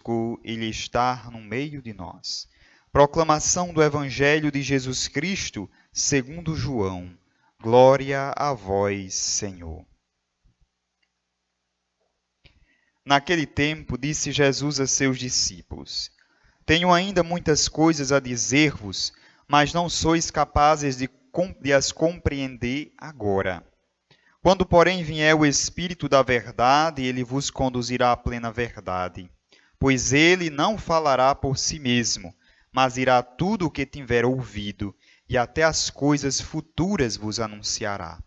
conosco, Ele está no meio de nós. Proclamação do Evangelho de Jesus Cristo, segundo João. Glória a vós, Senhor. Naquele tempo, disse Jesus a seus discípulos: Tenho ainda muitas coisas a dizer-vos, mas não sois capazes de as compreender agora. Quando, porém, vier o Espírito da verdade, ele vos conduzirá à plena verdade. Pois ele não falará por si mesmo, mas irá tudo o que tiver ouvido, e até as coisas futuras vos anunciará.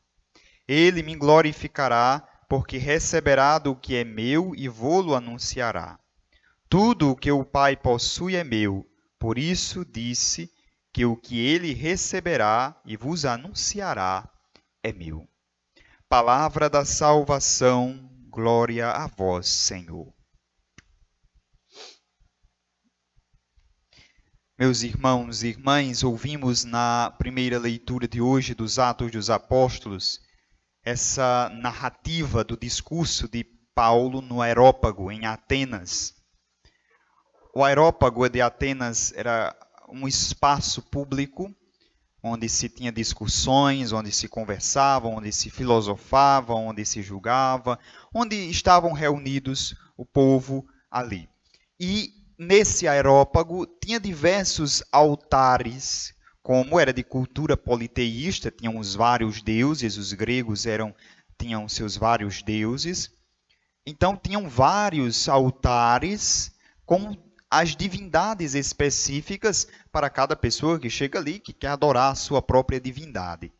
Ele me glorificará, porque receberá do que é meu e vô-lo anunciará. Tudo o que o Pai possui é meu, por isso disse que o que ele receberá e vos anunciará é meu. Palavra da salvação, glória a vós, Senhor. Meus irmãos e irmãs, ouvimos na primeira leitura de hoje dos Atos dos Apóstolos essa narrativa do discurso de Paulo no Areópago, em Atenas. O Areópago de Atenas era um espaço público onde se tinha discussões, onde se conversava, onde se filosofava, onde se julgava, onde estavam reunidos o povo ali. E nesse Areópago tinha diversos altares, como era de cultura politeísta, tinham os vários deuses, os gregos tinham seus vários deuses. Então tinham vários altares com as divindades específicas para cada pessoa que chega ali, que quer adorar a sua própria divindade.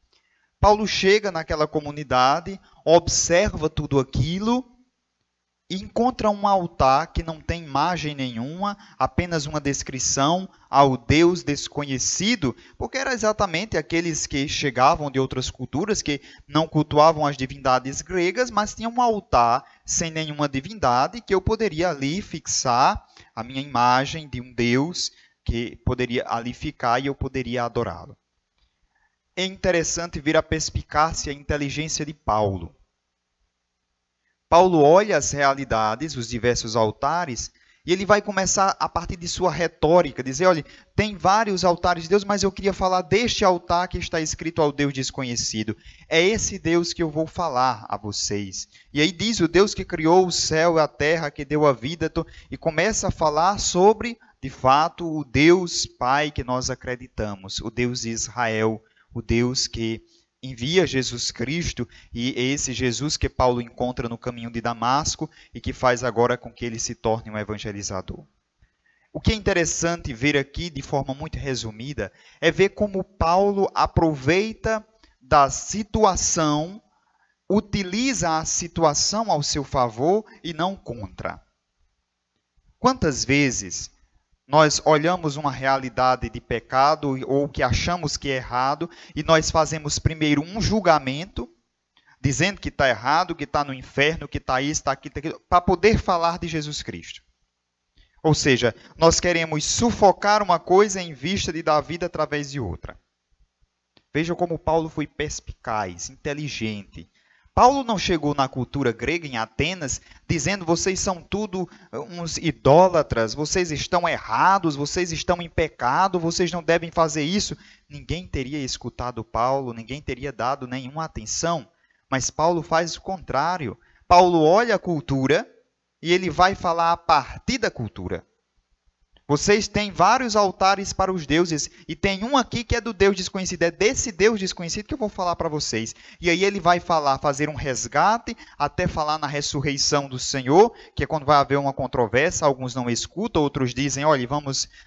Paulo chega naquela comunidade, observa tudo aquilo e encontra um altar que não tem imagem nenhuma, apenas uma descrição ao Deus desconhecido, porque era exatamente aqueles que chegavam de outras culturas, que não cultuavam as divindades gregas, mas tinham um altar sem nenhuma divindade, que eu poderia ali fixar a minha imagem de um Deus que poderia ali ficar e eu poderia adorá-lo. É interessante ver a perspicácia e a inteligência de Paulo. Paulo olha as realidades, os diversos altares, e ele vai começar, a partir de sua retórica, dizer, olha, tem vários altares de Deus, mas eu queria falar deste altar que está escrito ao Deus desconhecido. É esse Deus que eu vou falar a vocês. E aí diz o Deus que criou o céu e a terra, que deu a vida, e começa a falar sobre, de fato, o Deus Pai que nós acreditamos, o Deus de Israel, o Deus que envia Jesus Cristo, e é esse Jesus que Paulo encontra no caminho de Damasco e que faz agora com que ele se torne um evangelizador. O que é interessante ver aqui, de forma muito resumida, é ver como Paulo aproveita da situação, utiliza a situação ao seu favor e não contra. Quantas vezes nós olhamos uma realidade de pecado ou que achamos que é errado e nós fazemos primeiro um julgamento, dizendo que está errado, que está no inferno, que está isso, está aquilo, para poder falar de Jesus Cristo. Ou seja, nós queremos sufocar uma coisa em vista de dar vida através de outra. Veja como Paulo foi perspicaz, inteligente. Paulo não chegou na cultura grega, em Atenas, dizendo, vocês são tudo uns idólatras, vocês estão errados, vocês estão em pecado, vocês não devem fazer isso. Ninguém teria escutado Paulo, ninguém teria dado nenhuma atenção. Mas Paulo faz o contrário. Paulo olha a cultura e ele vai falar a partir da cultura. Vocês têm vários altares para os deuses, e tem um aqui que é do Deus desconhecido, é desse Deus desconhecido que eu vou falar para vocês. E aí ele vai fazer um resgate, até falar na ressurreição do Senhor, que é quando vai haver uma controvérsia, alguns não escutam, outros dizem, olha,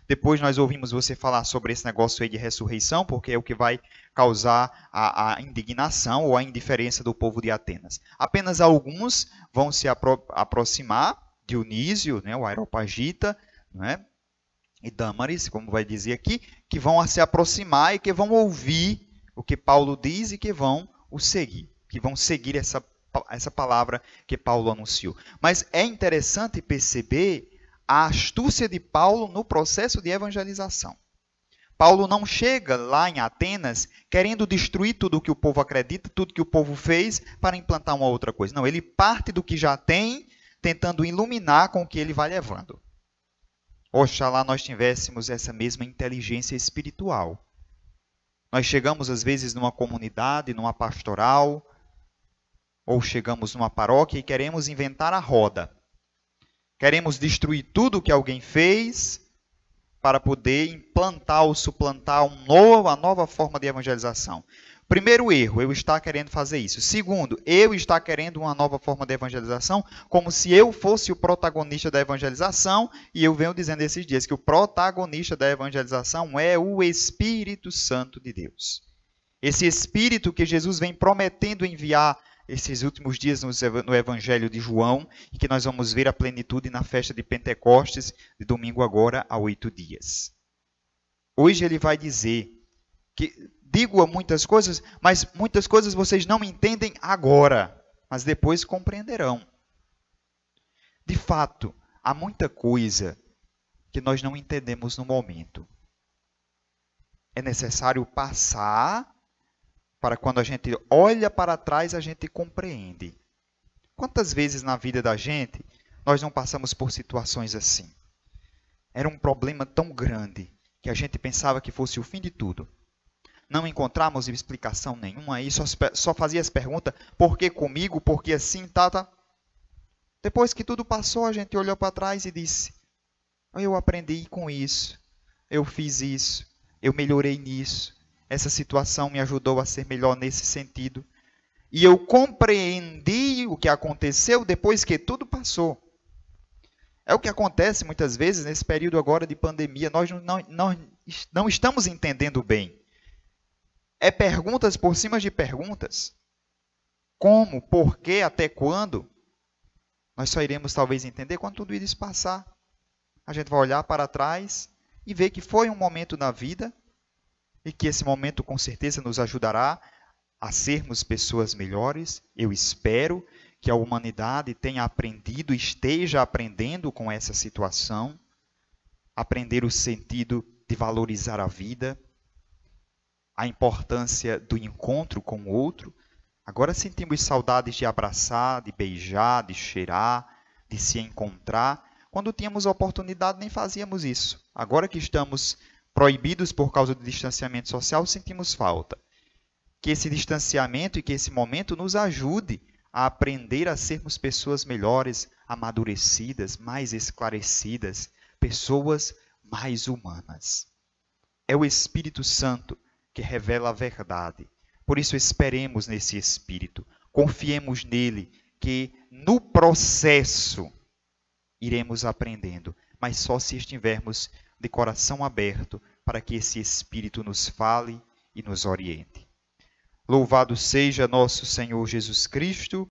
depois nós ouvimos você falar sobre esse negócio aí de ressurreição, porque é o que vai causar a indignação ou a indiferença do povo de Atenas. Apenas alguns vão se aproximar, Dionísio, né, o Areopagita, né, e Dâmaris, como vai dizer aqui, que vão se aproximar e que vão ouvir o que Paulo diz e que vão o seguir, que vão seguir essa palavra que Paulo anunciou. Mas é interessante perceber a astúcia de Paulo no processo de evangelização. Paulo não chega lá em Atenas querendo destruir tudo o que o povo acredita, tudo que o povo fez para implantar uma outra coisa. Não, ele parte do que já tem, tentando iluminar com o que ele vai levando. Oxalá nós tivéssemos essa mesma inteligência espiritual. Nós chegamos às vezes numa comunidade, numa pastoral, ou chegamos numa paróquia e queremos inventar a roda. Queremos destruir tudo que alguém fez para poder implantar ou suplantar uma nova forma de evangelização. Primeiro erro, eu estar querendo fazer isso. Segundo, eu estar querendo uma nova forma de evangelização, como se eu fosse o protagonista da evangelização, e eu venho dizendo esses dias que o protagonista da evangelização é o Espírito Santo de Deus. Esse Espírito que Jesus vem prometendo enviar esses últimos dias no Evangelho de João, e que nós vamos ver a plenitude na festa de Pentecostes, de domingo agora a 8 dias. Hoje ele vai dizer que digo muitas coisas, mas muitas coisas vocês não entendem agora, mas depois compreenderão. De fato, há muita coisa que nós não entendemos no momento. É necessário passar para quando a gente olha para trás, a gente compreende. Quantas vezes na vida da gente nós não passamos por situações assim? Era um problema tão grande que a gente pensava que fosse o fim de tudo. Não encontramos explicação nenhuma aí, só fazia as perguntas, por que comigo, por que assim, tá. Depois que tudo passou, a gente olhou para trás e disse, eu aprendi com isso, eu fiz isso, eu melhorei nisso, essa situação me ajudou a ser melhor nesse sentido. E eu compreendi o que aconteceu depois que tudo passou. É o que acontece muitas vezes nesse período agora de pandemia, nós não estamos entendendo bem. É perguntas por cima de perguntas. Como, por quê, até quando? Nós só iremos talvez entender quando tudo isso passar. A gente vai olhar para trás e ver que foi um momento na vida e que esse momento com certeza nos ajudará a sermos pessoas melhores. Eu espero que a humanidade tenha aprendido, esteja aprendendo com essa situação, aprender o sentido de valorizar a vida, a importância do encontro com o outro. Agora sentimos saudades de abraçar, de beijar, de cheirar, de se encontrar. Quando tínhamos a oportunidade, nem fazíamos isso. Agora que estamos proibidos por causa do distanciamento social, sentimos falta. Que esse distanciamento e que esse momento nos ajude a aprender a sermos pessoas melhores, amadurecidas, mais esclarecidas, pessoas mais humanas. É o Espírito Santo que revela a verdade. Por isso esperemos nesse Espírito, confiemos nele, que no processo iremos aprendendo, mas só se estivermos de coração aberto para que esse Espírito nos fale e nos oriente. Louvado seja nosso Senhor Jesus Cristo,